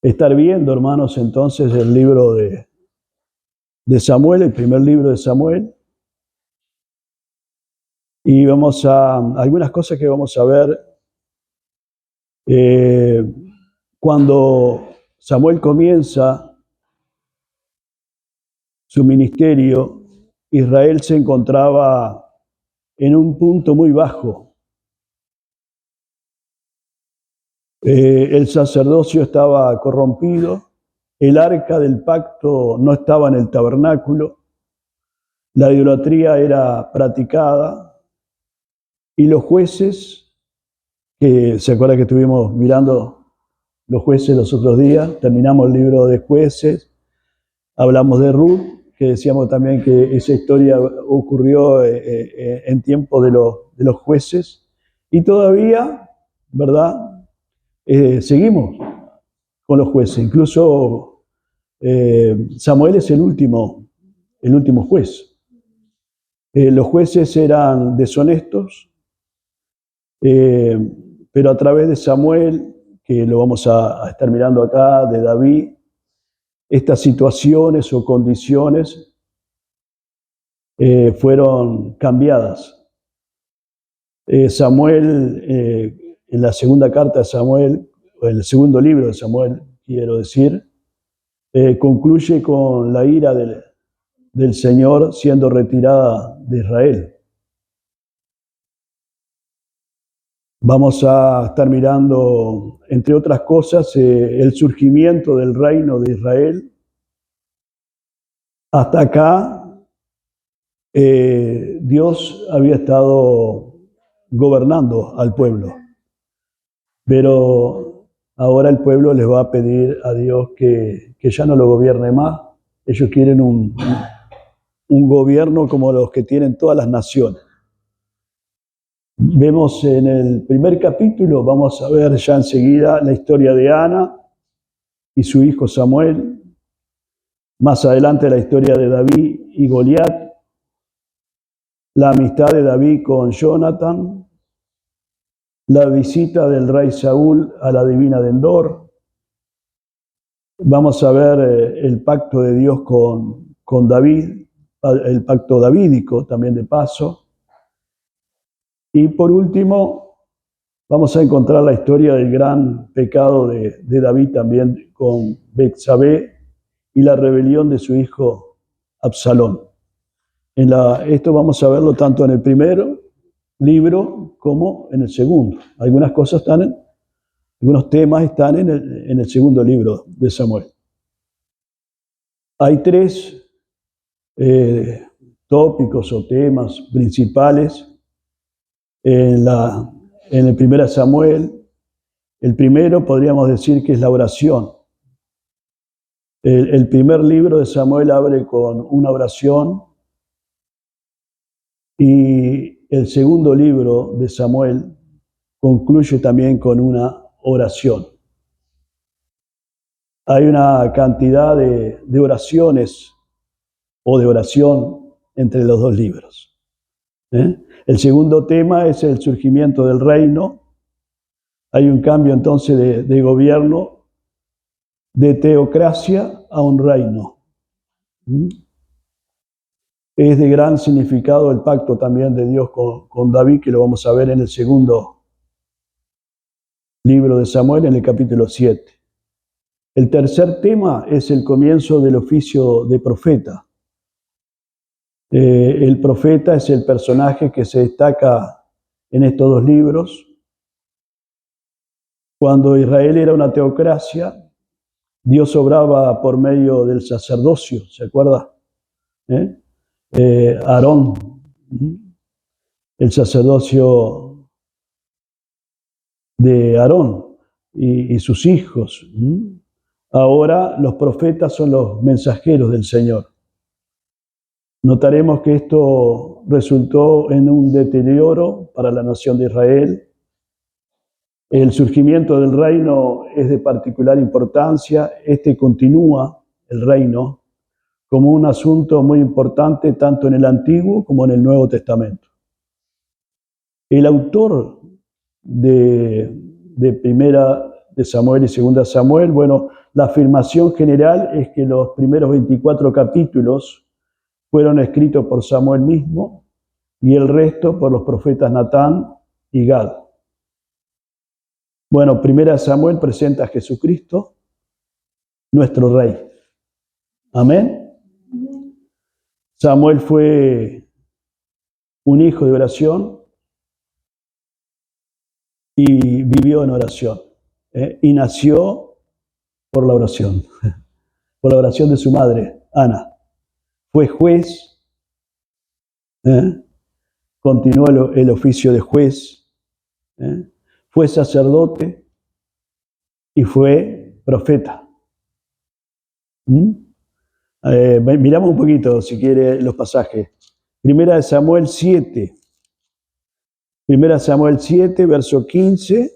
estar viendo, hermanos, entonces el libro de Samuel, el primer libro de Samuel, y vamos a algunas cosas que vamos a ver cuando Samuel comienza su ministerio. Israel se encontraba en un punto muy bajo. El sacerdocio estaba corrompido, el arca del pacto no estaba en el tabernáculo, la idolatría era practicada y los jueces, que se acuerda que estuvimos mirando los jueces los otros días, terminamos el libro de jueces, hablamos de Ruth, que decíamos también que esa historia ocurrió en tiempo de los jueces, y todavía, ¿verdad? Seguimos con los jueces. Incluso Samuel es el último juez. Los jueces eran deshonestos, pero a través de Samuel, que lo vamos a estar mirando acá, de David, estas situaciones o condiciones fueron cambiadas. Samuel, en la segunda carta de Samuel, o en el segundo libro de Samuel, quiero decir, concluye con la ira del Señor siendo retirada de Israel. Vamos a estar mirando, entre otras cosas, el surgimiento del reino de Israel. Hasta acá, Dios había estado gobernando al pueblo, pero ahora el pueblo les va a pedir a Dios que ya no lo gobierne más. Ellos quieren un gobierno como los que tienen todas las naciones. Vemos en el primer capítulo, vamos a ver ya enseguida la historia de Ana y su hijo Samuel. Más adelante la historia de David y Goliat, la amistad de David con Jonathan, la visita del rey Saúl a la divina de Endor. Vamos a ver el pacto de Dios con David, el pacto davídico también de paso. Y por último, vamos a encontrar la historia del gran pecado de David también con Betsabé y la rebelión de su hijo Absalón. Esto vamos a verlo tanto en el primer libro como en el segundo. Algunas cosas algunos temas están en el segundo libro de Samuel. Hay tres tópicos o temas principales en el primero Samuel. El primero podríamos decir que es la oración. El primer libro de Samuel abre con una oración y el segundo libro de Samuel concluye también con una oración. Hay una cantidad de oraciones o de oración entre los dos libros. El segundo tema es el surgimiento del reino. Hay un cambio entonces de gobierno, de teocracia a un reino. Es de gran significado el pacto también de Dios con David, que lo vamos a ver en el segundo libro de Samuel, en el capítulo 7. El tercer tema es el comienzo del oficio de profeta. El profeta es el personaje que se destaca en estos dos libros. Cuando Israel era una teocracia, Dios obraba por medio del sacerdocio, ¿se acuerda? Aarón, el sacerdocio de Aarón y sus hijos. Ahora los profetas son los mensajeros del Señor. Notaremos que esto resultó en un deterioro para la nación de Israel. El surgimiento del reino es de particular importancia. Continúa el reino como un asunto muy importante tanto en el Antiguo como en el Nuevo Testamento. El autor de primera de Samuel y segunda Samuel. Bueno, la afirmación general es que los primeros 24 capítulos fueron escritos por Samuel mismo y el resto por los profetas Natán y Gad. Bueno, primera Samuel presenta a Jesucristo, nuestro Rey. Amén. Samuel fue un hijo de oración y vivió en oración. Y nació por la oración de su madre, Ana. Fue juez, continuó el oficio de juez, fue sacerdote y fue profeta. Miramos un poquito, si quiere, los pasajes. Primera de Samuel 7. Primera Samuel 7, verso 15.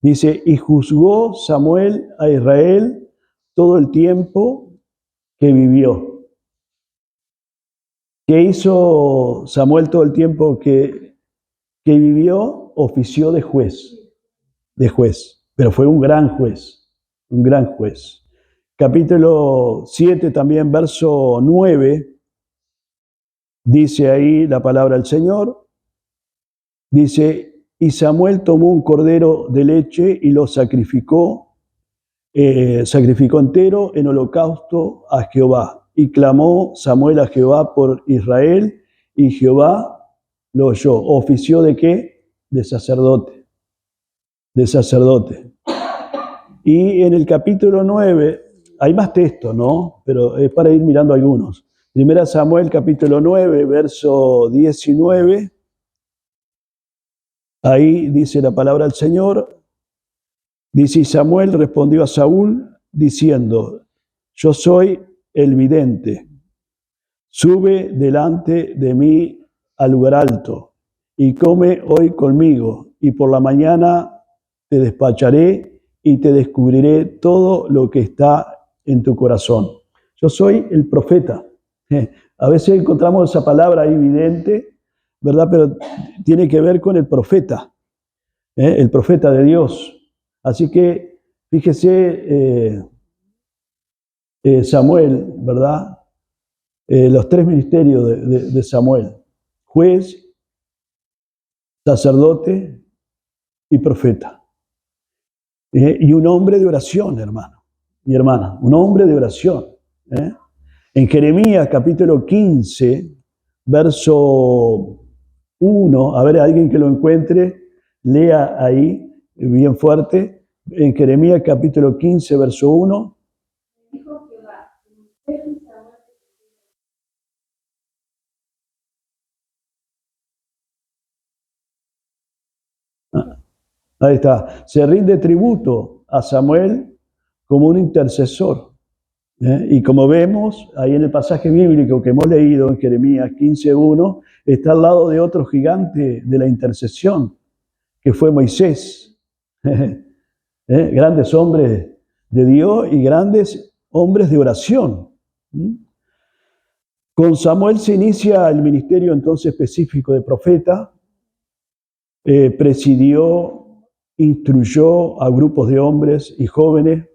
Dice, y juzgó Samuel a Israel todo el tiempo que vivió. ¿Qué hizo Samuel todo el tiempo que vivió? Ofició de juez, pero fue un gran juez, un gran juez. Capítulo 7 también, verso 9, dice ahí la palabra del Señor, dice, y Samuel tomó un cordero de leche y lo sacrificó entero en holocausto a Jehová. Y clamó Samuel a Jehová por Israel, y Jehová lo oyó. ¿Ofició de qué? De sacerdote. De sacerdote. Y en el capítulo 9, hay más textos, ¿no? Pero es para ir mirando algunos. Primera Samuel, capítulo 9, verso 19. Ahí dice la palabra del Señor. Dice, y Samuel respondió a Saúl diciendo, yo soy el vidente, sube delante de mí al lugar alto y come hoy conmigo, y por la mañana te despacharé y te descubriré todo lo que está en tu corazón. Yo soy el profeta. A veces encontramos esa palabra ahí, vidente, ¿verdad? Pero tiene que ver con el profeta de Dios. Así que, fíjese, Samuel, ¿verdad? Los tres ministerios de Samuel: juez, sacerdote y profeta. Y un hombre de oración, hermano y hermana, un hombre de oración. En Jeremías capítulo 15, verso 1, a ver, alguien que lo encuentre, lea ahí bien fuerte. En Jeremías capítulo 15, verso 1. Ahí está. Se rinde tributo a Samuel como un intercesor. Y como vemos ahí en el pasaje bíblico que hemos leído en Jeremías 15:1, está al lado de otro gigante de la intercesión, que fue Moisés. Grandes hombres de Dios y grandes hombres de oración. Con Samuel se inicia el ministerio entonces específico de profeta. Presidió, instruyó a grupos de hombres y jóvenes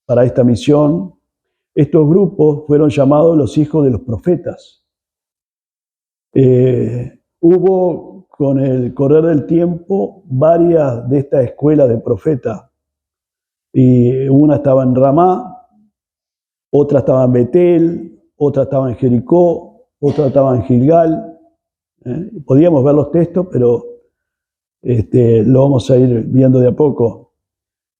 para esta misión. Estos grupos fueron llamados los hijos de los profetas. Hubo con el correr del tiempo varias de estas escuelas de profetas. Y una estaba en Ramá, otra estaba en Betel, otra estaba en Jericó, otra estaba en Gilgal. Podíamos ver los textos, pero lo vamos a ir viendo de a poco.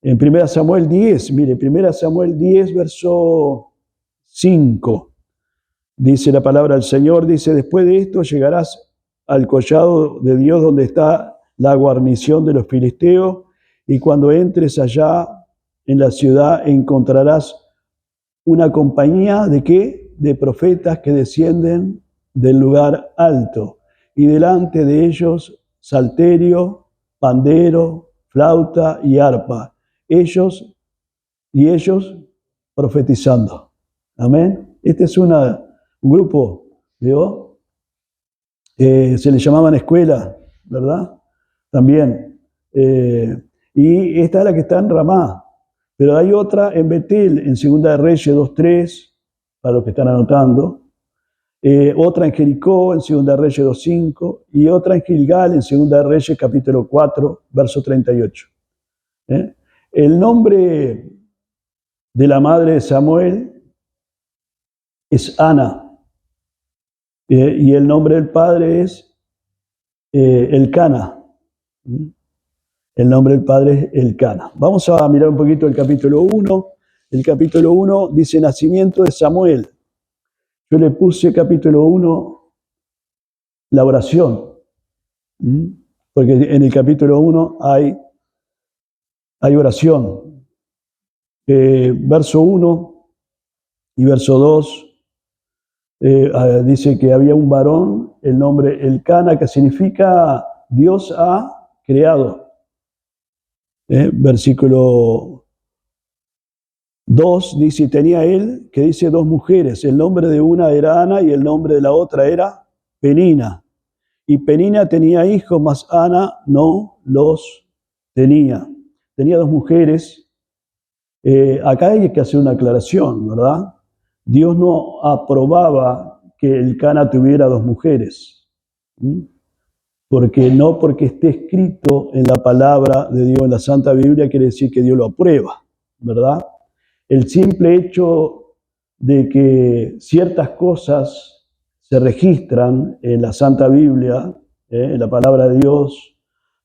En 1 Samuel 10, mire, 1 Samuel 10, verso 5, dice la palabra del Señor, dice, después de esto llegarás al collado de Dios donde está la guarnición de los filisteos, y cuando entres allá en la ciudad encontrarás una compañía ¿de qué? De profetas que descienden del lugar alto, y delante de ellos salterio, pandero, flauta y arpa. Ellos profetizando. Amén. Este es un grupo, ¿vio? Se le llamaban escuela, ¿verdad? También. Y esta es la que está en Ramá. Pero hay otra en Betel, en Segunda de Reyes 2:3, para los que están anotando. Otra en Jericó, en Segunda de Reyes 2:5. Y otra en Gilgal, en Segunda de Reyes capítulo 4, verso 38. El nombre de la madre de Samuel es Ana. Y el nombre del padre es Elcana. El nombre del padre es Elcana. Vamos a mirar un poquito el capítulo 1. El capítulo 1 dice nacimiento de Samuel. Yo le puse capítulo 1 la oración. Porque en el capítulo 1 hay oración. Verso 1 y verso 2 dice que había un varón, el nombre Elcana, que significa Dios ha creado. Versículo 2 dice, tenía él, que dice dos mujeres, el nombre de una era Ana y el nombre de la otra era Penina. Y Penina tenía hijos, mas Ana no los tenía. Tenía dos mujeres. Acá hay que hacer una aclaración, ¿verdad? Dios no aprobaba que Elcana tuviera dos mujeres. Porque esté escrito en la palabra de Dios, en la Santa Biblia, quiere decir que Dios lo aprueba, ¿verdad? El simple hecho de que ciertas cosas se registran en la Santa Biblia, en la palabra de Dios,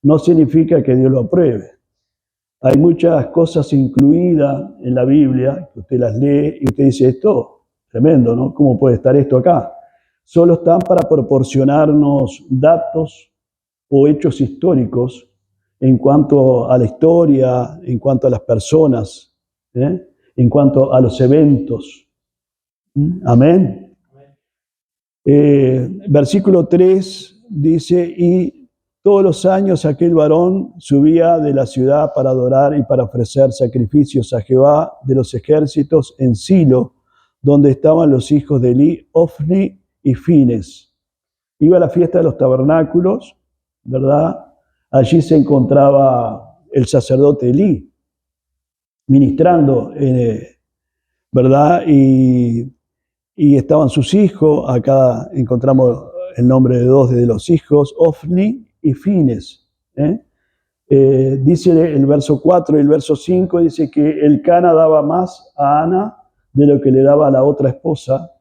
no significa que Dios lo apruebe. Hay muchas cosas incluidas en la Biblia, que usted las lee y usted dice, esto, tremendo, ¿no? ¿Cómo puede estar esto acá? Solo están para proporcionarnos datos o hechos históricos en cuanto a la historia, en cuanto a las personas, en cuanto a los eventos. Amén. Versículo 3 dice, y todos los años aquel varón subía de la ciudad para adorar y para ofrecer sacrificios a Jehová de los ejércitos en Silo, donde estaban los hijos de Elí, Ofni y Fines. Iba a la fiesta de los tabernáculos, ¿verdad? Allí se encontraba el sacerdote Elí, ministrando, ¿verdad? Y estaban sus hijos, acá encontramos el nombre de dos de los hijos, Ofni y Fines. Dice el verso 4 y el verso 5, dice que Elcana daba más a Ana de lo que le daba a la otra esposa,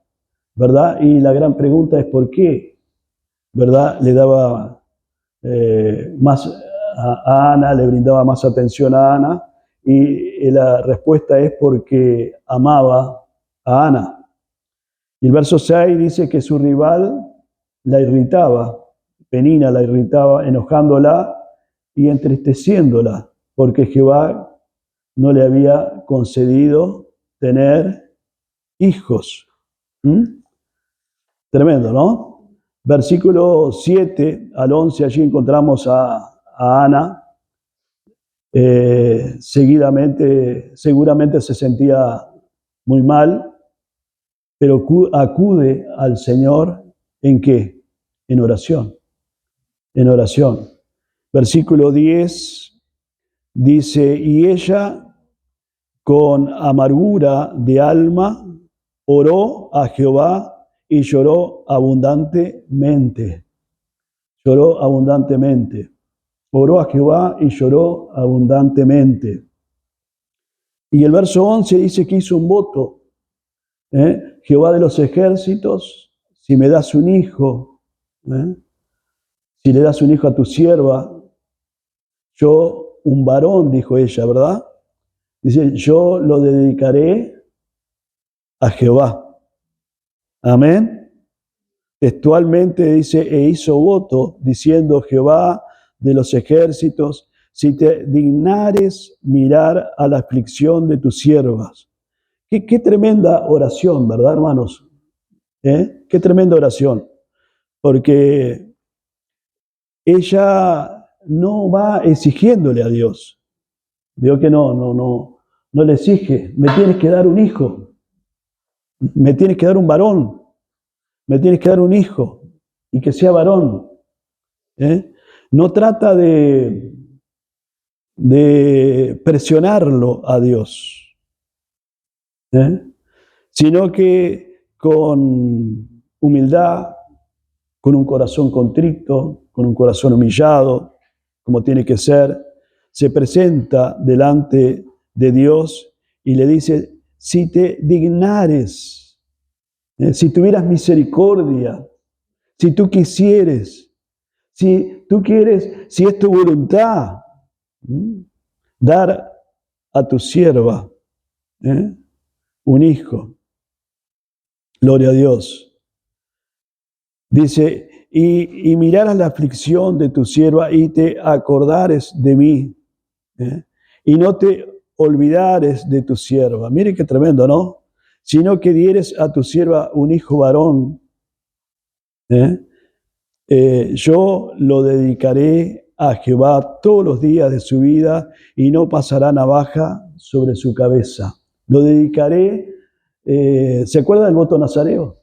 ¿verdad? Y la gran pregunta es ¿por qué? ¿Verdad? Le daba más a Ana, le brindaba más atención a Ana, y la respuesta es porque amaba a Ana. Y el verso 6 dice que su rival la irritaba, Penina la irritaba, enojándola y entristeciéndola, porque Jehová no le había concedido tener hijos. Tremendo, ¿no? Versículo 7 al 11, allí encontramos a Ana. Seguramente se sentía muy mal, pero acude al Señor ¿en qué? En oración. En oración. Versículo 10 dice, y ella con amargura de alma oró a Jehová y lloró abundantemente. Lloró abundantemente. Oró a Jehová y lloró abundantemente. Y el verso 11 dice que hizo un voto. Jehová de los ejércitos, si me das un hijo, si le das un hijo a tu sierva, yo, un varón, dijo ella, ¿verdad? Dice, yo lo dedicaré a Jehová. Amén. Textualmente dice, e hizo voto, diciendo, Jehová de los ejércitos, si te dignares mirar a la aflicción de tus siervas. Qué tremenda oración, ¿verdad, hermanos? Qué tremenda oración. Porque ella no va exigiéndole a Dios. Veo que no le exige, me tienes que dar un hijo, me tienes que dar un varón, me tienes que dar un hijo y que sea varón. No trata de de presionarlo a Dios, sino que con humildad, con un corazón contrito, con un corazón humillado, como tiene que ser, se presenta delante de Dios y le dice: si te dignares, si tuvieras misericordia, si tú quisieres, si tú quieres, si es tu voluntad, dar a tu sierva un hijo. Gloria a Dios. Dice: y miraras la aflicción de tu sierva y te acordares de mí, y no te olvidares de tu sierva. Mire qué tremendo, ¿no? Sino que dieres a tu sierva un hijo varón, yo lo dedicaré a Jehová todos los días de su vida y no pasará navaja sobre su cabeza. Lo dedicaré. ¿Se acuerda del voto nazareo?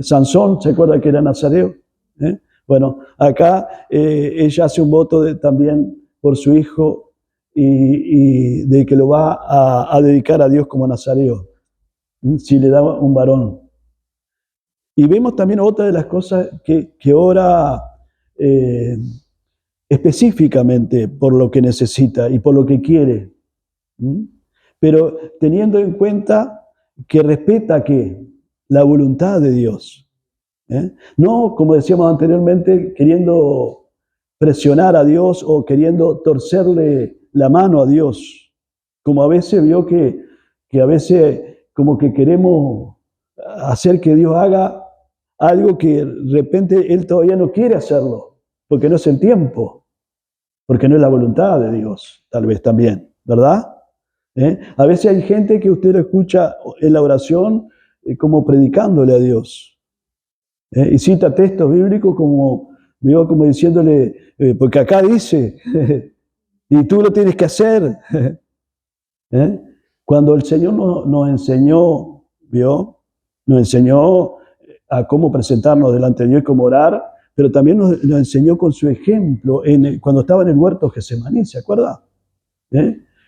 Sansón, ¿se acuerda que era nazareo? Bueno, acá ella hace un voto también por su hijo y de que lo va a dedicar a Dios como nazareo, si le da un varón. Y vemos también otra de las cosas que ora específicamente por lo que necesita y por lo que quiere, pero teniendo en cuenta que respeta que la voluntad de Dios. No, como decíamos anteriormente, queriendo presionar a Dios o queriendo torcerle la mano a Dios, como a veces vio que a veces como que queremos hacer que Dios haga algo que de repente Él todavía no quiere hacerlo, porque no es el tiempo, porque no es la voluntad de Dios, tal vez también, ¿verdad? A veces hay gente que usted lo escucha en la oración como predicándole a Dios. Y cita textos bíblicos como diciéndole, porque acá dice, y tú lo tienes que hacer. Cuando el Señor nos enseñó, nos enseñó a cómo presentarnos delante de Dios y cómo orar, pero también nos enseñó con su ejemplo cuando estaba en el huerto de Getsemaní, ¿se acuerda?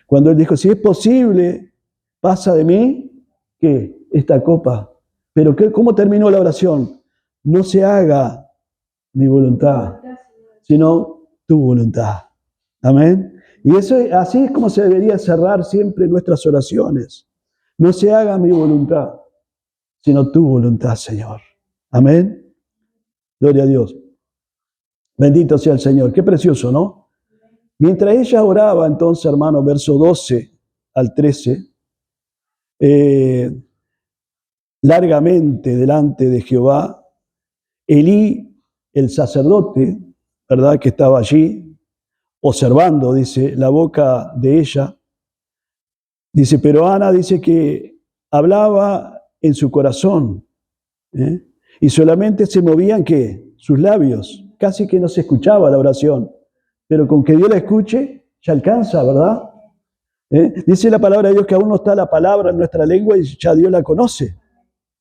Cuando Él dijo: si es posible, pasa de mí que esta copa. Pero ¿cómo terminó la oración? No se haga mi voluntad, sino tu voluntad. Amén. Y así es como se debería cerrar siempre nuestras oraciones. No se haga mi voluntad, sino tu voluntad, Señor. Amén. Gloria a Dios. Bendito sea el Señor. Qué precioso, ¿no? Mientras ella oraba, entonces, hermano, verso 12 al 13, largamente delante de Jehová, Elí, el sacerdote, ¿verdad?, que estaba allí, observando, dice, la boca de ella. Dice, pero Ana dice que hablaba en su corazón, y solamente se movían, ¿qué?, sus labios. Casi que no se escuchaba la oración, pero con que Dios la escuche, ya alcanza, ¿verdad? Dice la palabra de Dios que aún no está la palabra en nuestra lengua y ya Dios la conoce,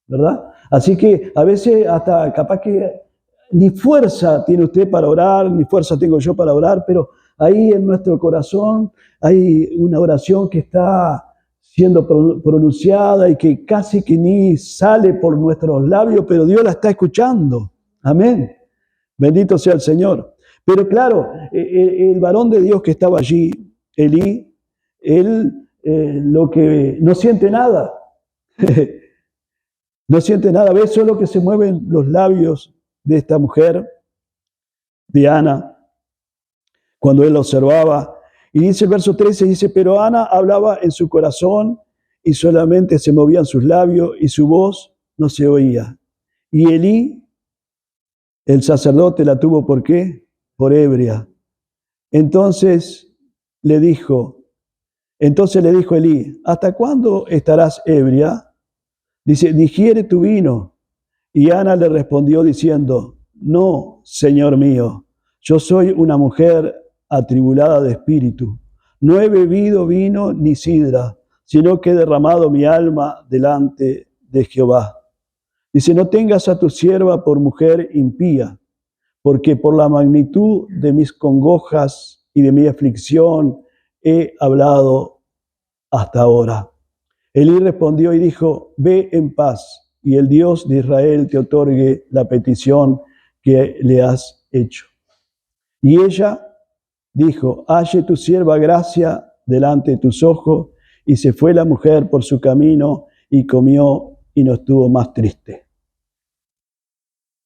¿verdad? Así que a veces hasta capaz que ni fuerza tiene usted para orar, ni fuerza tengo yo para orar, pero ahí en nuestro corazón hay una oración que está siendo pronunciada y que casi que ni sale por nuestros labios, pero Dios la está escuchando. Amén. Bendito sea el Señor. Pero claro, el varón de Dios que estaba allí, Elí, él lo que no siente nada. No siente nada, ve solo que se mueven los labios de esta mujer, de Ana, cuando él la observaba. Y dice el verso 13, dice, pero Ana hablaba en su corazón y solamente se movían sus labios y su voz no se oía. Y Elí, el sacerdote, la tuvo, ¿por qué? Por ebria. Entonces le dijo Elí, ¿hasta cuándo estarás ebria? Dice, digiere tu vino. Y Ana le respondió diciendo, no, Señor mío, yo soy una mujer atribulada de espíritu. No he bebido vino ni sidra, sino que he derramado mi alma delante de Jehová. Dice, no tengas a tu sierva por mujer impía, porque por la magnitud de mis congojas y de mi aflicción he hablado hasta ahora. Elí respondió y dijo: ve en paz, y el Dios de Israel te otorgue la petición que le has hecho. Y ella dijo: halle tu sierva gracia delante de tus ojos. Y se fue la mujer por su camino y comió y no estuvo más triste.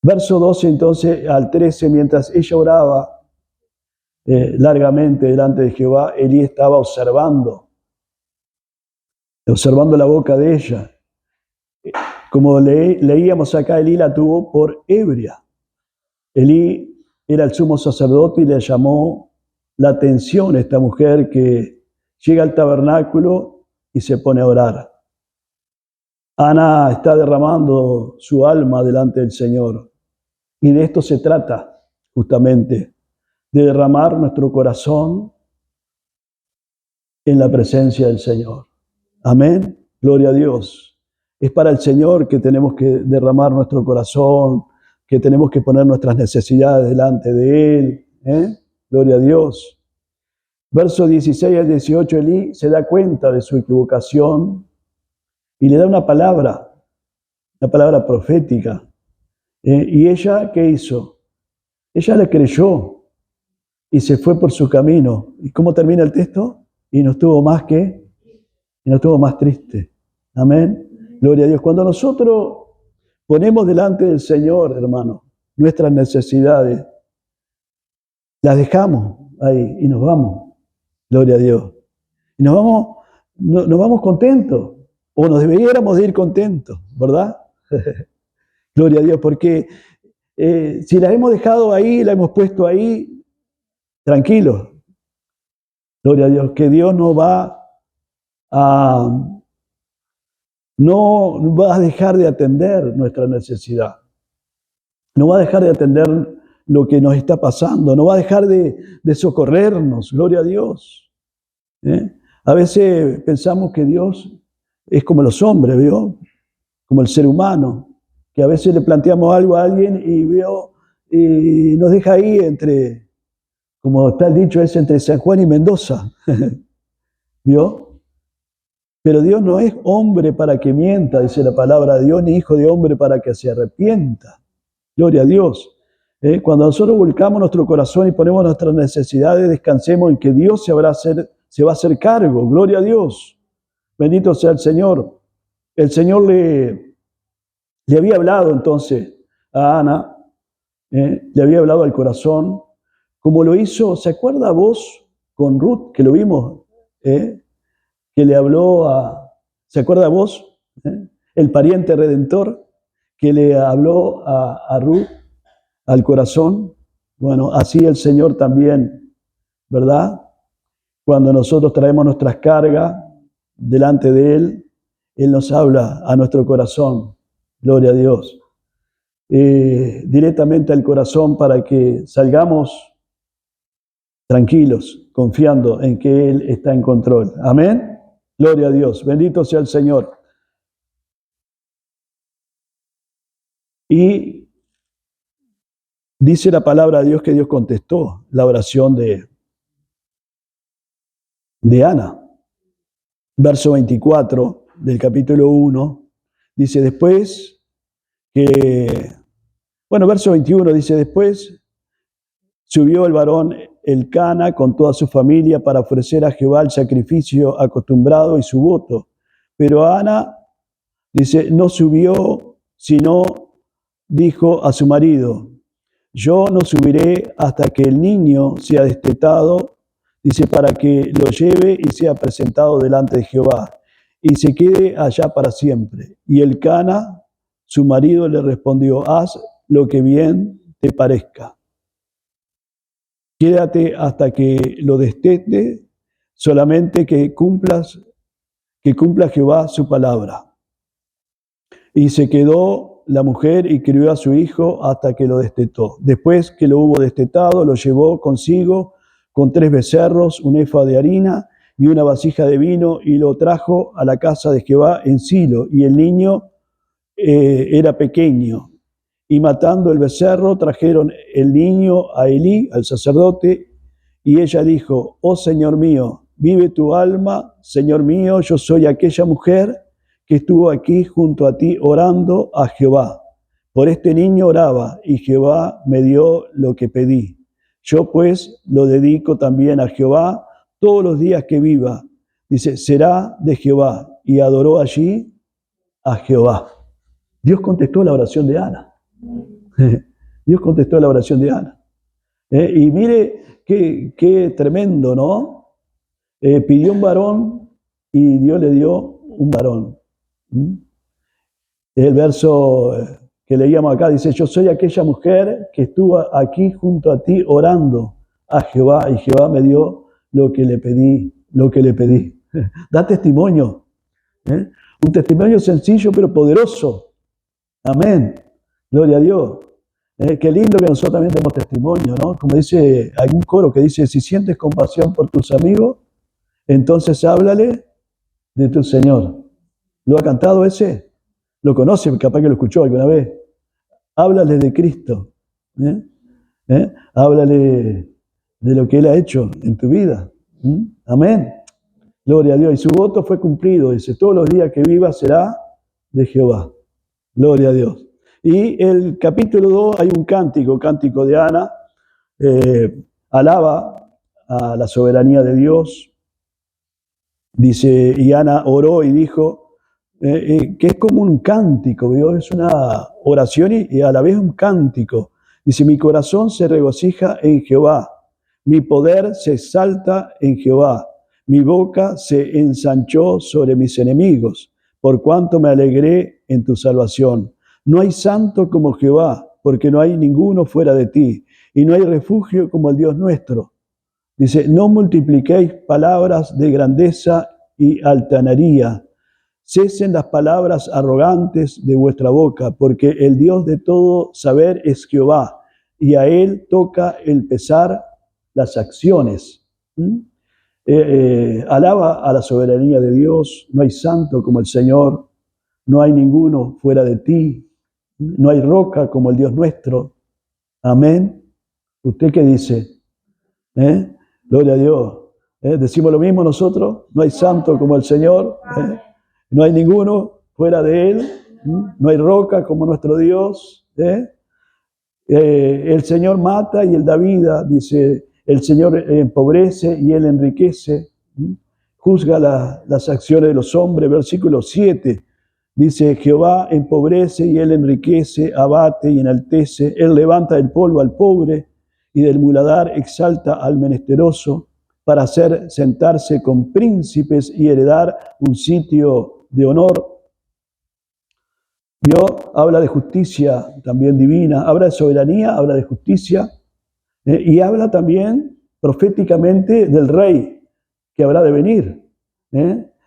Verso 12 entonces al 13, mientras ella oraba largamente delante de Jehová, Elí estaba observando la boca de ella. Como leíamos acá, Elí la tuvo por ebria. Elí era el sumo sacerdote y le llamó la atención a esta mujer que llega al tabernáculo y se pone a orar. Ana está derramando su alma delante del Señor. Y de esto se trata, justamente, de derramar nuestro corazón en la presencia del Señor. Amén. Gloria a Dios. Es para el Señor que tenemos que derramar nuestro corazón, que tenemos que poner nuestras necesidades delante de Él. Gloria a Dios. Verso 16 al 18, Elí se da cuenta de su equivocación y le da una palabra profética. ¿Y ella qué hizo? Ella le creyó y se fue por su camino. ¿Y cómo termina el texto? Y no estuvo más triste. Amén. Gloria a Dios. Cuando nosotros ponemos delante del Señor, hermano, nuestras necesidades, las dejamos ahí y nos vamos. Gloria a Dios. Y nos vamos contentos. O nos deberíamos de ir contentos, ¿verdad? Gloria a Dios, porque si la hemos dejado ahí, la hemos puesto ahí, tranquilos. Gloria a Dios, que Dios no va a dejar de atender nuestra necesidad. No va a dejar de atender lo que nos está pasando. No va a dejar de socorrernos. Gloria a Dios. A veces pensamos que Dios es como los hombres, ¿vio? Como el ser humano, que a veces le planteamos algo a alguien y nos deja ahí entre, como está el dicho, es entre San Juan y Mendoza. ¿Vio? Pero Dios no es hombre para que mienta, dice la palabra de Dios, ni hijo de hombre para que se arrepienta. Gloria a Dios. Cuando nosotros volcamos nuestro corazón y ponemos nuestras necesidades, descansemos en que Dios se va a hacer cargo. Gloria a Dios. Bendito sea el Señor. El Señor le había hablado entonces a Ana, le había hablado al corazón, como lo hizo, ¿se acuerda vos con Ruth, que lo vimos? Que le habló ¿se acuerda vos? El pariente redentor que le habló a Ruth, al corazón. Bueno, así el Señor también, ¿verdad? Cuando nosotros traemos nuestras cargas delante de Él, Él nos habla a nuestro corazón. Gloria a Dios. Directamente al corazón para que salgamos tranquilos, confiando en que Él está en control. Amén. Gloria a Dios. Bendito sea el Señor. Y dice la palabra de Dios que Dios contestó la oración de Ana. Verso 24 del capítulo 1 dice: después verso 21 dice: después subió el varón Elcana con toda su familia para ofrecer a Jehová el sacrificio acostumbrado y su voto. Pero Ana, dice, no subió, sino dijo a su marido: yo no subiré hasta que el niño sea destetado, dice, para que lo lleve y sea presentado delante de Jehová, y se quede allá para siempre. Y Elcana, su marido, le respondió: haz lo que bien te parezca. Quédate hasta que lo destete, solamente que cumpla Jehová su palabra. Y se quedó la mujer y crió a su hijo hasta que lo destetó. Después que lo hubo destetado, lo llevó consigo con 3 becerros, un efa de harina y una vasija de vino, y lo trajo a la casa de Jehová en Silo. Y el niño era pequeño. Y matando el becerro, trajeron el niño a Elí, al sacerdote, y ella dijo: oh Señor mío, vive tu alma, Señor mío, yo soy aquella mujer que estuvo aquí junto a ti orando a Jehová. Por este niño oraba y Jehová me dio lo que pedí. Yo pues lo dedico también a Jehová todos los días que viva. Dice, será de Jehová. Y adoró allí a Jehová. Dios contestó la oración de Ana. Dios contestó la oración de Ana. Y mire qué tremendo, ¿no? Pidió un varón y Dios le dio un varón. El verso que leíamos acá dice, yo soy aquella mujer que estuvo aquí junto a ti orando a Jehová y Jehová me dio lo que le pedí. Da testimonio. Un testimonio sencillo pero poderoso. Amén. Gloria a Dios. Qué lindo que nosotros también tenemos testimonio, ¿no? Como dice algún coro que dice, si sientes compasión por tus amigos, entonces háblale de tu Señor. ¿Lo ha cantado ese? ¿Lo conoce? Capaz que lo escuchó alguna vez. Háblale de Cristo. Háblale de lo que Él ha hecho en tu vida. Amén. Gloria a Dios. Y su voto fue cumplido. Dice, todos los días que viva será de Jehová. Gloria a Dios. Y el capítulo 2 hay un cántico de Ana, alaba a la soberanía de Dios. Dice, y Ana oró y dijo, que es como un cántico, ¿vio? Es una oración y a la vez un cántico. Dice, mi corazón se regocija en Jehová, mi poder se exalta en Jehová, mi boca se ensanchó sobre mis enemigos, por cuanto me alegré en tu salvación. No hay santo como Jehová, porque no hay ninguno fuera de ti, y no hay refugio como el Dios nuestro. Dice, no multipliquéis palabras de grandeza y altanería. Cesen las palabras arrogantes de vuestra boca, porque el Dios de todo saber es Jehová, y a Él toca el pesar las acciones. Alaba a la soberanía de Dios. No hay santo como el Señor, no hay ninguno fuera de ti. No hay roca como el Dios nuestro. Amén. ¿Usted qué dice? Gloria a Dios. Decimos lo mismo nosotros. No hay santo como el Señor. No hay ninguno fuera de Él. No hay roca como nuestro Dios. El Señor mata y Él da vida. Dice, el Señor empobrece y Él enriquece. Juzga las acciones de los hombres. Versículo 7. Dice, Jehová empobrece y Él enriquece, abate y enaltece. Él levanta del polvo al pobre y del muladar exalta al menesteroso para hacer sentarse con príncipes y heredar un sitio de honor. Dios habla de justicia también divina, habla de soberanía, habla de justicia y habla también proféticamente del rey que habrá de venir.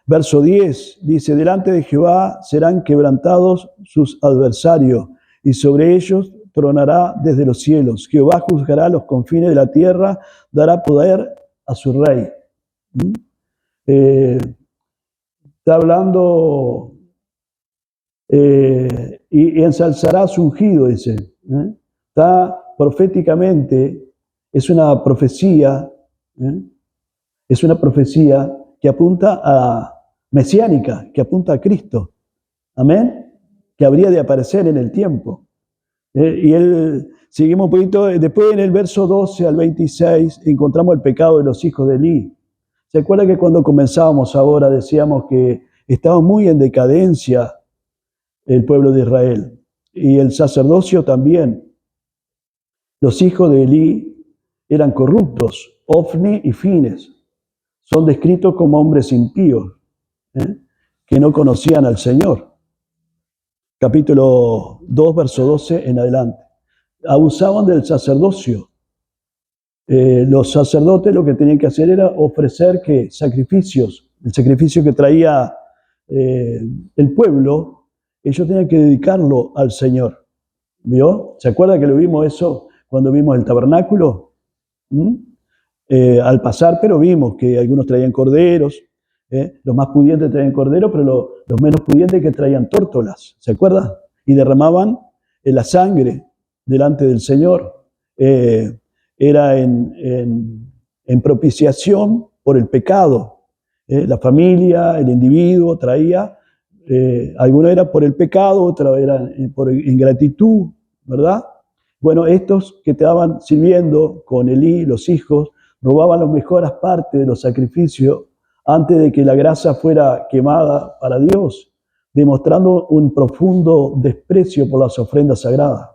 Verso 10 dice, delante de Jehová serán quebrantados sus adversarios y sobre ellos tronará desde los cielos. Jehová juzgará los confines de la tierra, dará poder a su rey. Está hablando y ensalzará su ungido, dice. Está proféticamente, es una profecía que apunta a mesiánica, que apunta a Cristo. Amén. Que habría de aparecer en el tiempo. Y seguimos un poquito, después en el verso 12 al 26 encontramos el pecado de los hijos de Elí. ¿Se acuerda que cuando comenzábamos ahora decíamos que estaba muy en decadencia el pueblo de Israel? Y el sacerdocio también. Los hijos de Elí eran corruptos, Ofni y Fines. Son descritos como hombres impíos, que no conocían al Señor. Capítulo 2, verso 12 en adelante. Abusaban del sacerdocio. Los sacerdotes lo que tenían que hacer era ofrecer sacrificios. El sacrificio que traía el pueblo, ellos tenían que dedicarlo al Señor. ¿Vio? ¿Se acuerda que lo vimos eso cuando vimos el tabernáculo? Al pasar, pero vimos que algunos traían corderos, los más pudientes traían corderos, pero los menos pudientes que traían tórtolas, ¿se acuerda? Y derramaban la sangre delante del Señor. Era en propiciación por el pecado. La familia, el individuo traía, alguno era por el pecado, otro era por ingratitud, ¿verdad? Bueno, estos que estaban sirviendo con Elí, los hijos, robaban las mejores partes de los sacrificios antes de que la grasa fuera quemada para Dios, demostrando un profundo desprecio por las ofrendas sagradas.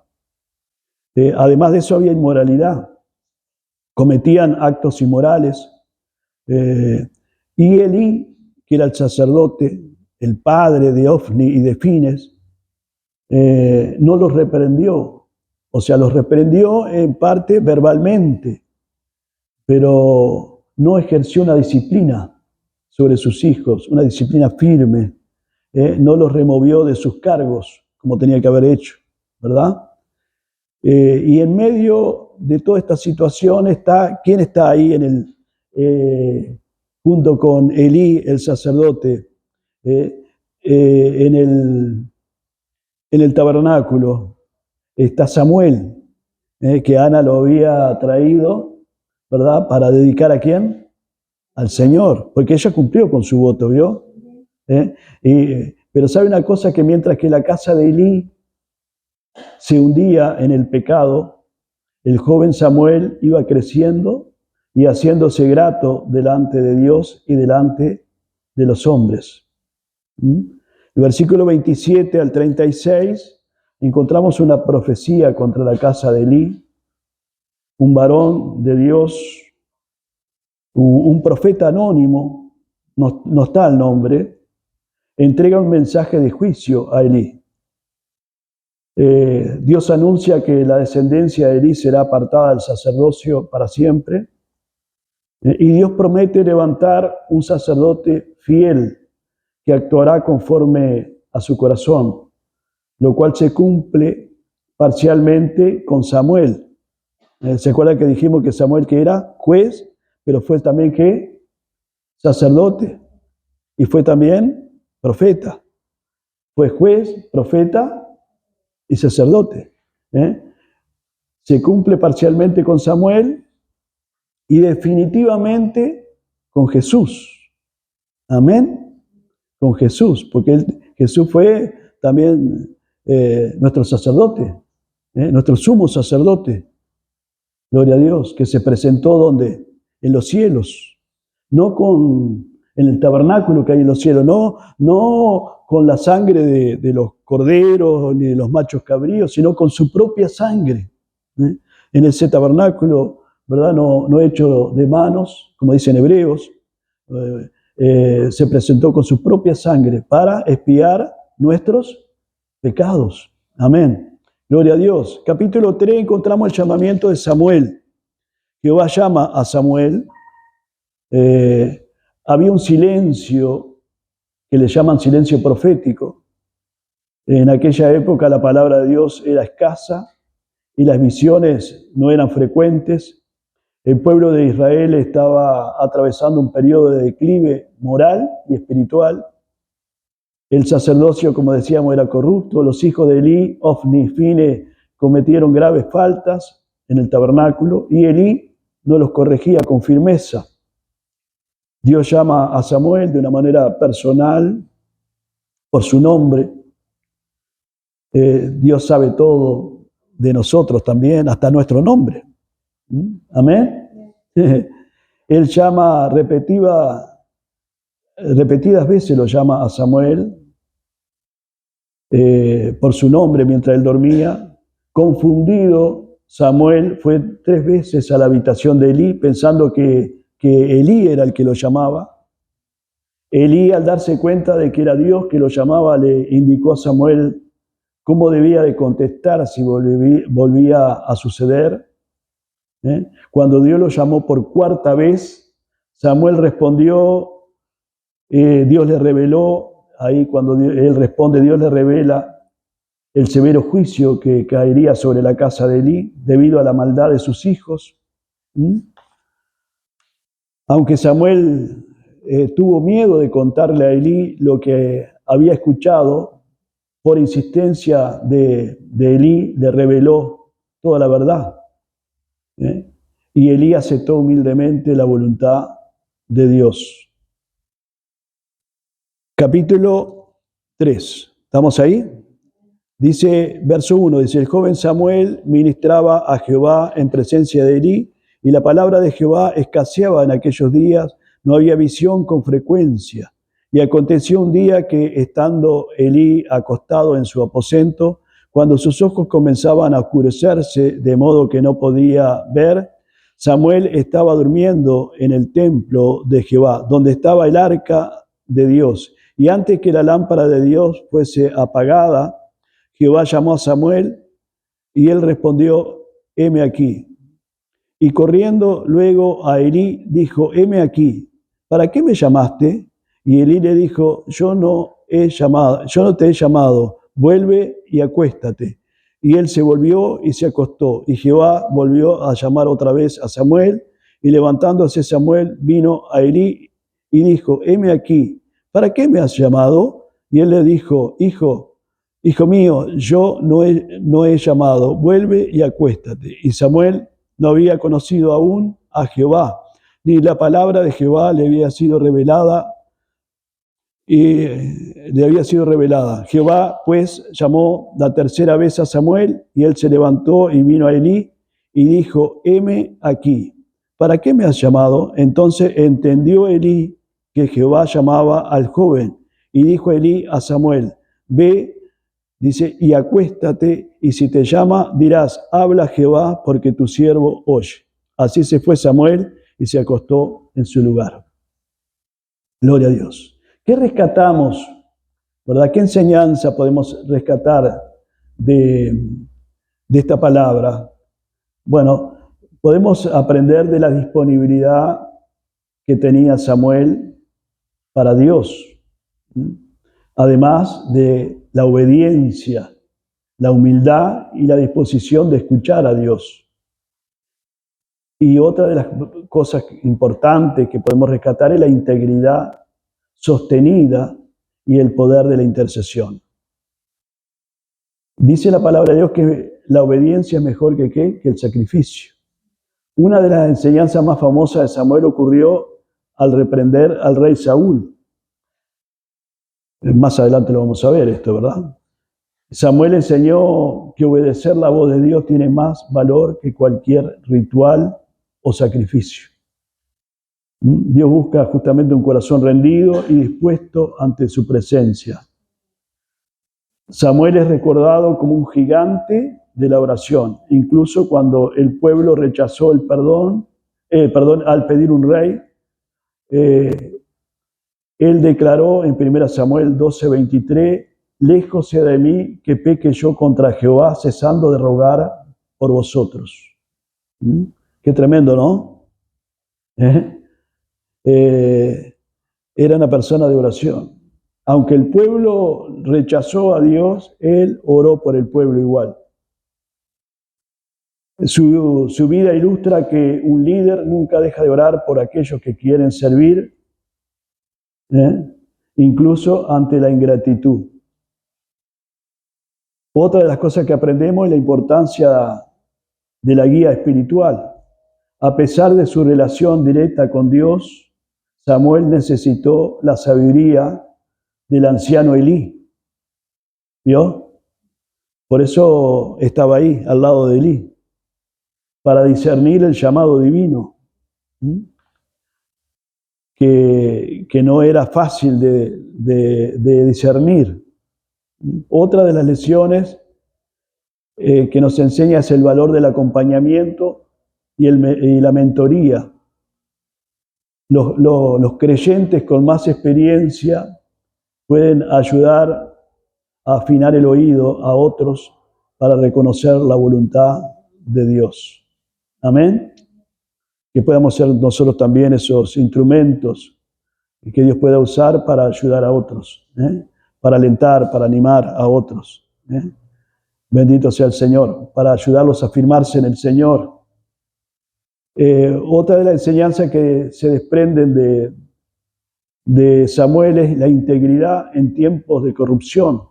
Además de eso había inmoralidad, cometían actos inmorales, y Elí, que era el sacerdote, el padre de Ofni y de Fines, no los reprendió. O sea, los reprendió en parte verbalmente, pero no ejerció una disciplina sobre sus hijos, una disciplina firme. No los removió de sus cargos, como tenía que haber hecho, ¿verdad? Y en medio de toda esta situación está, ¿quién está ahí junto con Elí, el sacerdote, en el tabernáculo? Está Samuel, que Ana lo había traído, ¿verdad? Para dedicar ¿a quién? Al Señor, porque ella cumplió con su voto, ¿vio? Pero sabe una cosa, que mientras que la casa de Elí se hundía en el pecado, el joven Samuel iba creciendo y haciéndose grato delante de Dios y delante de los hombres. El versículo 27 al 36 encontramos una profecía contra la casa de Elí. Un varón de Dios, un profeta anónimo, no está el nombre, entrega un mensaje de juicio a Elí. Dios anuncia que la descendencia de Elí será apartada del sacerdocio para siempre, y Dios promete levantar un sacerdote fiel que actuará conforme a su corazón, lo cual se cumple parcialmente con Samuel. ¿Se acuerdan que dijimos que Samuel, que era juez, pero fue también que sacerdote y fue también profeta? Fue juez, profeta y sacerdote. Se cumple parcialmente con Samuel y definitivamente con Jesús. Amén. Con Jesús, porque Jesús fue también nuestro sacerdote, nuestro sumo sacerdote. Gloria a Dios, que se presentó ¿dónde? En los cielos, no en el tabernáculo que hay en los cielos, no con la sangre de los corderos ni de los machos cabríos, sino con su propia sangre. En ese tabernáculo, ¿verdad? No hecho de manos, como dicen hebreos, se presentó con su propia sangre para expiar nuestros pecados. Amén. Gloria a Dios. Capítulo 3 encontramos el llamamiento de Samuel. Jehová llama a Samuel. Había un silencio que le llaman silencio profético. En aquella época la palabra de Dios era escasa y las visiones no eran frecuentes. El pueblo de Israel estaba atravesando un periodo de declive moral y espiritual. El sacerdocio, como decíamos, era corrupto. Los hijos de Elí, Ofni y Fine, cometieron graves faltas en el tabernáculo y Elí no los corregía con firmeza. Dios llama a Samuel de una manera personal, por su nombre. Dios sabe todo de nosotros también, hasta nuestro nombre. Amén. Él llama repetidas veces, lo llama a Samuel por su nombre mientras él dormía. Confundido, Samuel fue 3 veces a la habitación de Elí pensando que Elí era el que lo llamaba. Elí, al darse cuenta de que era Dios que lo llamaba, le indicó a Samuel cómo debía de contestar si volvía a suceder. Cuando Dios lo llamó por 4ª vez, Samuel respondió, Dios le reveló, ahí cuando él responde, Dios le revela el severo juicio que caería sobre la casa de Elí debido a la maldad de sus hijos. Aunque Samuel tuvo miedo de contarle a Elí lo que había escuchado, por insistencia de Elí le reveló toda la verdad. Y Elí aceptó humildemente la voluntad de Dios. Capítulo 3. ¿Estamos ahí? Dice, verso 1, dice, el joven Samuel ministraba a Jehová en presencia de Elí, y la palabra de Jehová escaseaba en aquellos días, no había visión con frecuencia. Y aconteció un día que, estando Elí acostado en su aposento, cuando sus ojos comenzaban a oscurecerse de modo que no podía ver, Samuel estaba durmiendo en el templo de Jehová, donde estaba el arca de Dios. Y antes que la lámpara de Dios fuese apagada, Jehová llamó a Samuel y él respondió, heme aquí. Y corriendo luego a Elí, dijo, heme aquí, ¿para qué me llamaste? Y Elí le dijo, yo no te he llamado, vuelve y acuéstate. Y él se volvió y se acostó. Y Jehová volvió a llamar otra vez a Samuel, y levantándose Samuel vino a Elí y dijo, heme aquí, ¿para qué me has llamado? Y él le dijo, hijo mío, yo no he llamado, vuelve y acuéstate. Y Samuel no había conocido aún a Jehová, ni la palabra de Jehová le había sido revelada. Jehová pues llamó la tercera vez a Samuel, y él se levantó y vino a Elí y dijo, heme aquí, ¿para qué me has llamado? Entonces entendió Elí que Jehová llamaba al joven, y dijo Elí a Samuel, ve, dice, y acuéstate, y si te llama, dirás, habla Jehová, porque tu siervo oye. Así se fue Samuel y se acostó en su lugar. Gloria a Dios. ¿Qué rescatamos? ¿Verdad? ¿Qué enseñanza podemos rescatar de esta palabra? Bueno, podemos aprender de la disponibilidad que tenía Samuel para Dios. Además de la obediencia, la humildad y la disposición de escuchar a Dios. Y otra de las cosas importantes que podemos rescatar es la integridad sostenida y el poder de la intercesión. Dice la palabra de Dios que la obediencia es mejor que el sacrificio. Una de las enseñanzas más famosas de Samuel ocurrió al reprender al rey Saúl. Más adelante lo vamos a ver esto, ¿verdad? Samuel enseñó que obedecer la voz de Dios tiene más valor que cualquier ritual o sacrificio. Dios busca justamente un corazón rendido y dispuesto ante su presencia. Samuel es recordado como un gigante de la oración, incluso cuando el pueblo rechazó el perdón al pedir un rey. Él declaró en 1 Samuel 12:23, lejos sea de mí que peque yo contra Jehová, cesando de rogar por vosotros. Qué tremendo, ¿no? Era una persona de oración. Aunque el pueblo rechazó a Dios, él oró por el pueblo igual. Su vida ilustra que un líder nunca deja de orar por aquellos que quieren servir, incluso ante la ingratitud. Otra de las cosas que aprendemos es la importancia de la guía espiritual. A pesar de su relación directa con Dios, Samuel necesitó la sabiduría del anciano Elí. ¿Vio? Por eso estaba ahí, al lado de Elí, para discernir el llamado divino, que no era fácil de discernir. Otra de las lecciones que nos enseña es el valor del acompañamiento y la mentoría. Los creyentes con más experiencia pueden ayudar a afinar el oído a otros para reconocer la voluntad de Dios. Amén. Que podamos ser nosotros también esos instrumentos que Dios pueda usar para ayudar a otros, para alentar, para animar a otros. Bendito sea el Señor, para ayudarlos a afirmarse en el Señor. Otra de las enseñanzas que se desprenden de Samuel es la integridad en tiempos de corrupción.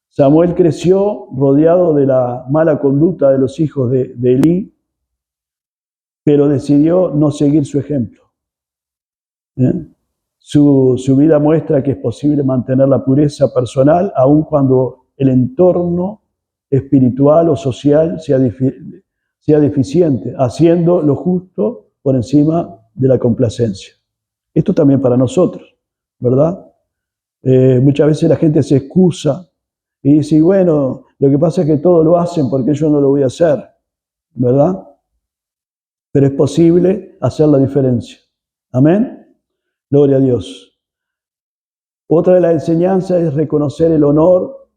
Samuel creció rodeado de la mala conducta de los hijos de Elí, pero decidió no seguir su ejemplo. ¿eh? Su vida muestra que es posible mantener la pureza personal aun cuando el entorno espiritual o social sea deficiente, haciendo lo justo por encima de la complacencia. Esto también para nosotros, ¿verdad? Muchas veces la gente se excusa y dice, bueno, lo que pasa es que todos lo hacen porque yo no lo voy a hacer, ¿verdad? Pero es posible hacer la diferencia. Amén. Gloria a Dios. Otra de las enseñanzas es reconocer el honor,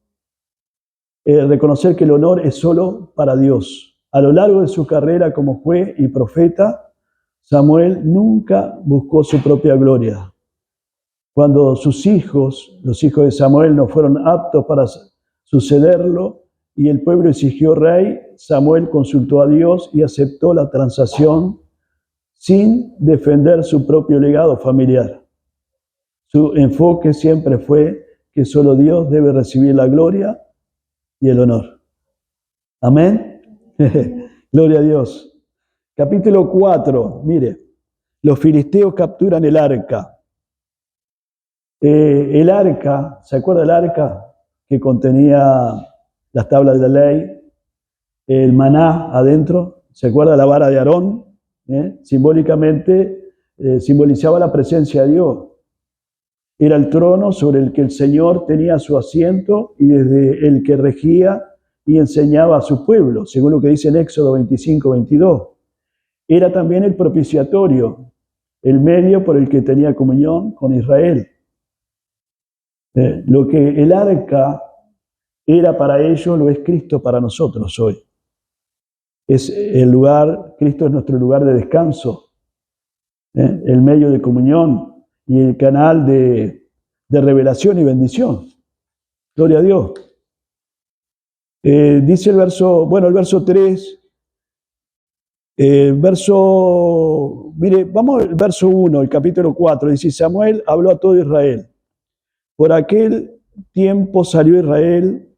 reconocer que el honor es solo para Dios. A lo largo de su carrera como juez y profeta, Samuel nunca buscó su propia gloria. Cuando sus hijos, los hijos de Samuel, no fueron aptos para sucederlo y el pueblo exigió rey, Samuel consultó a Dios y aceptó la transacción sin defender su propio legado familiar. Su enfoque siempre fue que solo Dios debe recibir la gloria y el honor. Amén. Gloria a Dios. Capítulo 4, mire, los filisteos capturan el arca. El arca, ¿se acuerda el arca que contenía las tablas de la ley? El maná adentro, ¿se acuerda la vara de Aarón? Simbólicamente simbolizaba la presencia de Dios. Era el trono sobre el que el Señor tenía su asiento y desde el que regía y enseñaba a su pueblo, según lo que dice en Éxodo 25-22. Era también el propiciatorio, el medio por el que tenía comunión con Israel. Lo que el arca era para ellos, lo es Cristo para nosotros hoy. Es el lugar, Cristo es nuestro lugar de descanso, el medio de comunión y el canal de revelación y bendición. Gloria a Dios. Dice el verso 3, mire, vamos al verso 1, el capítulo 4, dice, Samuel habló a todo Israel. Por aquel tiempo salió Israel,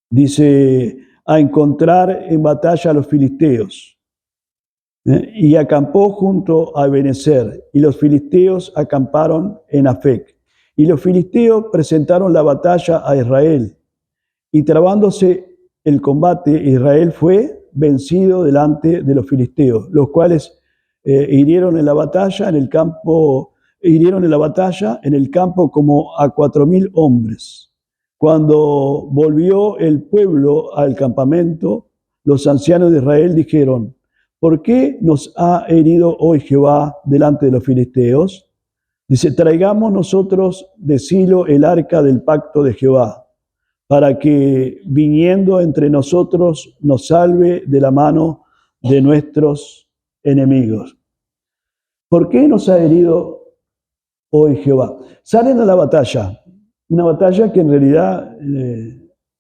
dice, a encontrar en batalla a los filisteos. Y acampó junto a Ebenezer, y los filisteos acamparon en Afec. Y los filisteos presentaron la batalla a Israel. Y trabándose el combate, Israel fue vencido delante de los filisteos, los cuales hirieron en la batalla en el campo como a 4.000 hombres. Cuando volvió el pueblo al campamento, los ancianos de Israel dijeron, ¿por qué nos ha herido hoy Jehová delante de los filisteos? Dice, traigamos nosotros de Silo el arca del pacto de Jehová, para que viniendo entre nosotros nos salve de la mano de nuestros enemigos. ¿Por qué nos ha herido hoy Jehová? Salen a la batalla, una batalla que en realidad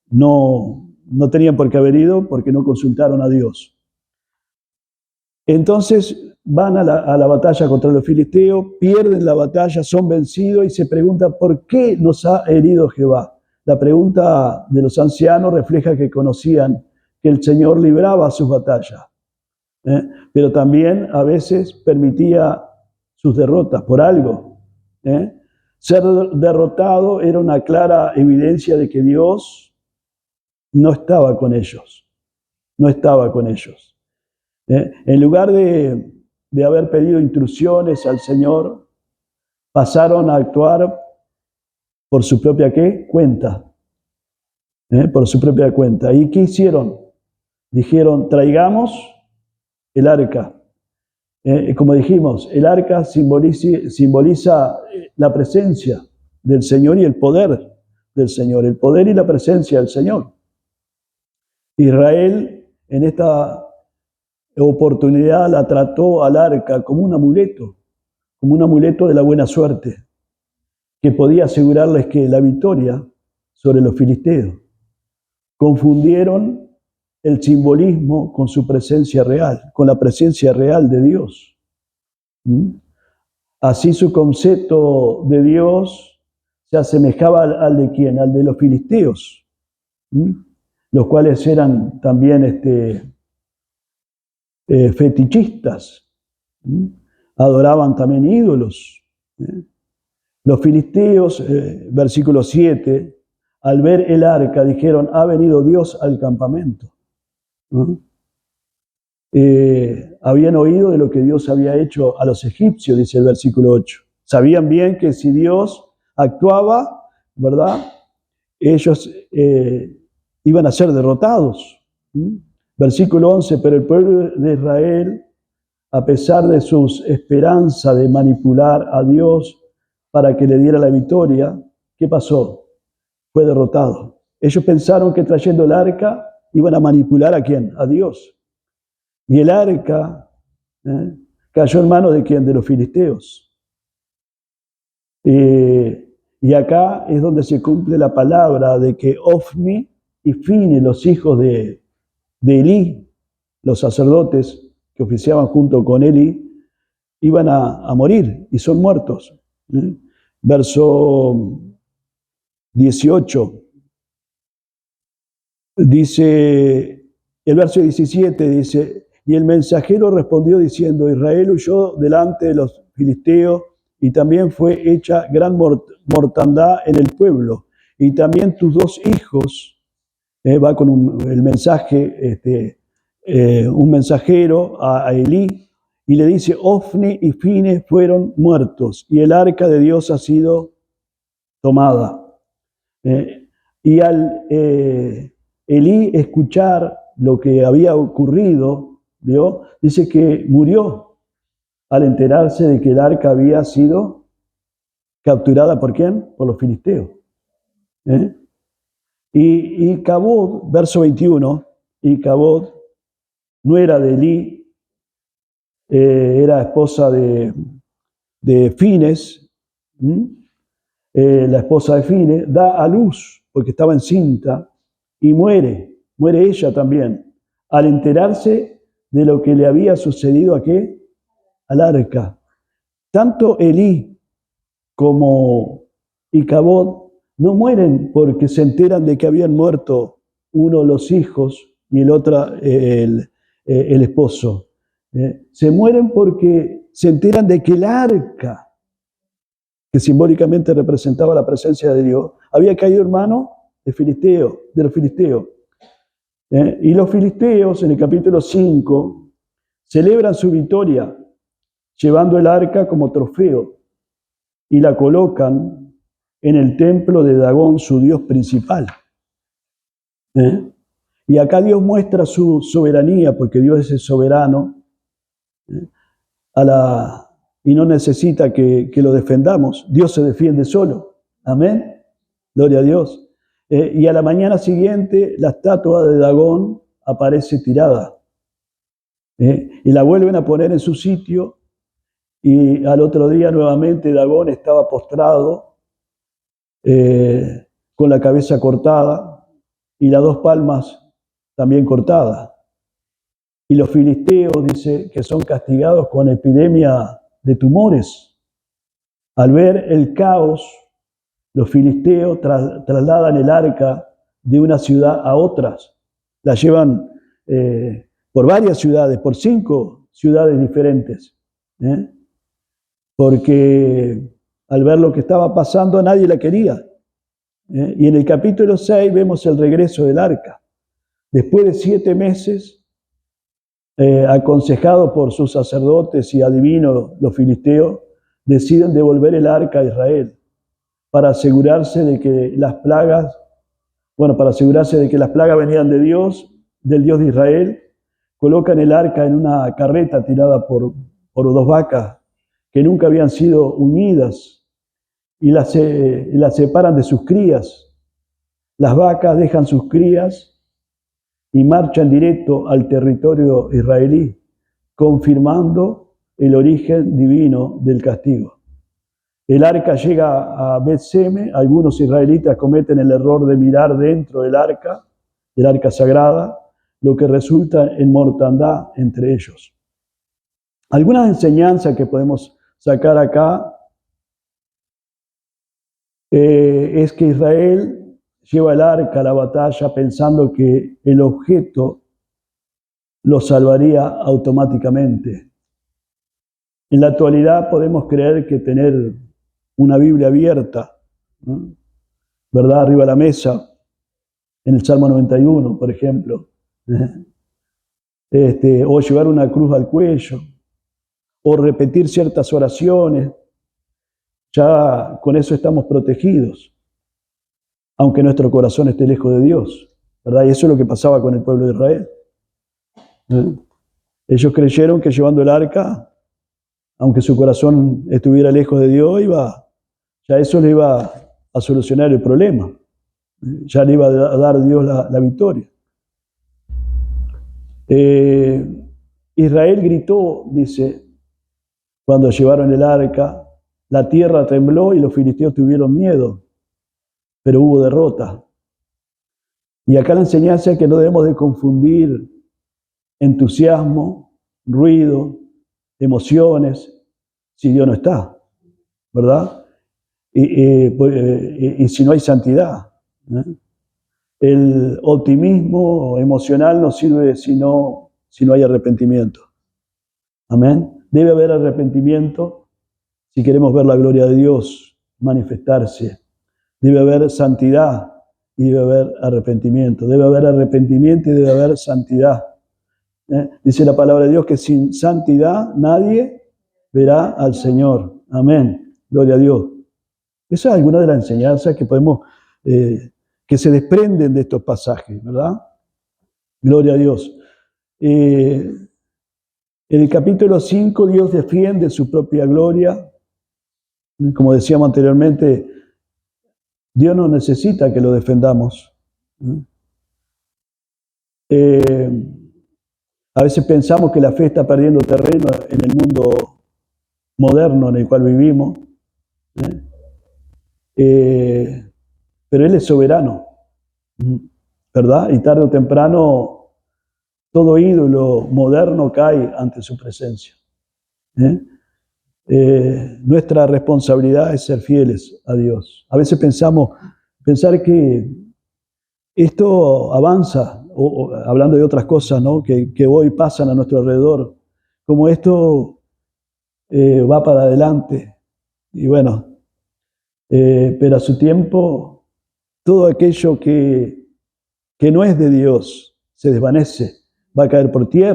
no tenían por qué haber ido porque no consultaron a Dios. Entonces van a la batalla contra los filisteos, pierden la batalla, son vencidos y se preguntan ¿por qué nos ha herido Jehová? La pregunta de los ancianos refleja que conocían que el Señor libraba sus batallas, pero también a veces permitía sus derrotas por algo. Ser derrotado era una clara evidencia de que Dios no estaba con ellos, no estaba con ellos. En lugar de haber pedido instrucciones al Señor, pasaron a actuar por su propia cuenta. Por su propia cuenta. ¿Y qué hicieron? Dijeron, traigamos el arca. Como dijimos, el arca simboliza la presencia del Señor y el poder del Señor, el poder y la presencia del Señor. Israel en esta oportunidad la trató al arca como un amuleto de la buena suerte, que podía asegurarles que la victoria sobre los filisteos. Confundieron el simbolismo con su presencia real, con la presencia real de Dios. Así su concepto de Dios se asemejaba al de ¿quién? Al de los filisteos, los cuales eran también fetichistas. adoraban también ídolos. Los filisteos, versículo 7, al ver el arca dijeron, ha venido Dios al campamento. Habían oído de lo que Dios había hecho a los egipcios, dice el versículo 8. Sabían bien que si Dios actuaba, ¿verdad?, ellos iban a ser derrotados. Versículo 11, pero el pueblo de Israel, a pesar de sus esperanzas de manipular a Dios para que le diera la victoria, ¿qué pasó? Fue derrotado. Ellos pensaron que trayendo el arca iban a manipular ¿a quién? A Dios. Y el arca cayó en manos de ¿quién? De los filisteos. Y acá es donde se cumple la palabra de que Ofni y Fine, los hijos de Elí, los sacerdotes que oficiaban junto con Elí, iban a morir y son muertos. Verso 18. Dice, el verso 17 dice, y el mensajero respondió diciendo, Israel huyó delante de los filisteos y también fue hecha gran mortandad en el pueblo. Y también tus dos hijos, va con el mensaje, un mensajero a Elí, y le dice, Ofni y Fine fueron muertos, y el arca de Dios ha sido tomada. Y al Elí escuchar lo que había ocurrido, ¿vio?, dice que murió al enterarse de que el arca había sido capturada ¿por quién? Por los filisteos. Y Cabod, verso 21, y Cabod, nuera de Elí, era esposa de Fines, la esposa de Fines, da a luz porque estaba encinta y muere ella también, al enterarse de lo que le había sucedido ¿a qué? Al arca. Tanto Elí como Icabod no mueren porque se enteran de que habían muerto uno los hijos y el otro el esposo. Se mueren porque se enteran de que el arca, que simbólicamente representaba la presencia de Dios, había caído en manos de los filisteos. Y los filisteos, en el capítulo 5, celebran su victoria llevando el arca como trofeo y la colocan en el templo de Dagón, su dios principal. Y acá Dios muestra su soberanía, porque Dios es soberano, y no necesita que lo defendamos. Dios se defiende solo. Amén. Gloria a Dios. Y a la mañana siguiente, la estatua de Dagón aparece tirada. Y la vuelven a poner en su sitio, y al otro día nuevamente Dagón estaba postrado, con la cabeza cortada y las dos palmas también cortadas. Y los filisteos, dice, que son castigados con epidemia de tumores. Al ver el caos, los filisteos trasladan el arca de una ciudad a otras. La llevan por varias ciudades, por 5 ciudades diferentes. Porque al ver lo que estaba pasando, nadie la quería. Y en el capítulo 6 vemos el regreso del arca. Después de 7 meses, aconsejados por sus sacerdotes y adivinos, los filisteos deciden devolver el arca a Israel para asegurarse de que las plagas venían de Dios, del Dios de Israel. Colocan el arca en una carreta tirada por 2 vacas que nunca habían sido unidas y las separan de sus crías. Las vacas dejan sus crías y marchan directo al territorio israelí, confirmando el origen divino del castigo. El arca llega a Bet-Seme. Algunos israelitas cometen el error de mirar dentro del arca sagrada, lo que resulta en mortandad entre ellos. Algunas enseñanzas que podemos sacar acá es que Israel lleva el arca a la batalla pensando que el objeto lo salvaría automáticamente. En la actualidad podemos creer que tener una Biblia abierta, ¿no?, ¿verdad?, arriba de la mesa, en el Salmo 91, por ejemplo, o llevar una cruz al cuello, o repetir ciertas oraciones, ya con eso estamos protegidos, aunque nuestro corazón esté lejos de Dios, ¿verdad? Y eso es lo que pasaba con el pueblo de Israel. Ellos creyeron que llevando el arca, aunque su corazón estuviera lejos de Dios, ya eso le iba a solucionar el problema, ya le iba a dar a Dios la victoria. Israel gritó, dice, cuando llevaron el arca, la tierra tembló y los filisteos tuvieron miedo, pero hubo derrota. Y acá la enseñanza es que no debemos de confundir entusiasmo, ruido, emociones, si Dios no está, ¿verdad? Y si no hay santidad, ¿eh? El optimismo emocional no sirve si no hay arrepentimiento. Amén. Debe haber arrepentimiento si queremos ver la gloria de Dios manifestarse. Debe haber santidad y debe haber arrepentimiento. Debe haber arrepentimiento y debe haber santidad. Dice la palabra de Dios que sin santidad nadie verá al Señor. Amén. Gloria a Dios. Esa es alguna de las enseñanzas que podemos, que se desprenden de estos pasajes, ¿verdad? Gloria a Dios. En el capítulo 5 Dios defiende su propia gloria. Como decíamos anteriormente, Dios no necesita que lo defendamos. A veces pensamos que la fe está perdiendo terreno en el mundo moderno en el cual vivimos, pero Él es soberano, ¿verdad? Y tarde o temprano todo ídolo moderno cae ante su presencia. Nuestra responsabilidad es ser fieles a Dios. A veces pensar que esto avanza, o hablando de otras cosas, ¿no?, que hoy pasan a nuestro alrededor, como esto va para adelante. Y bueno, pero a su tiempo, todo aquello que no es de Dios se desvanece, va a caer por tierra.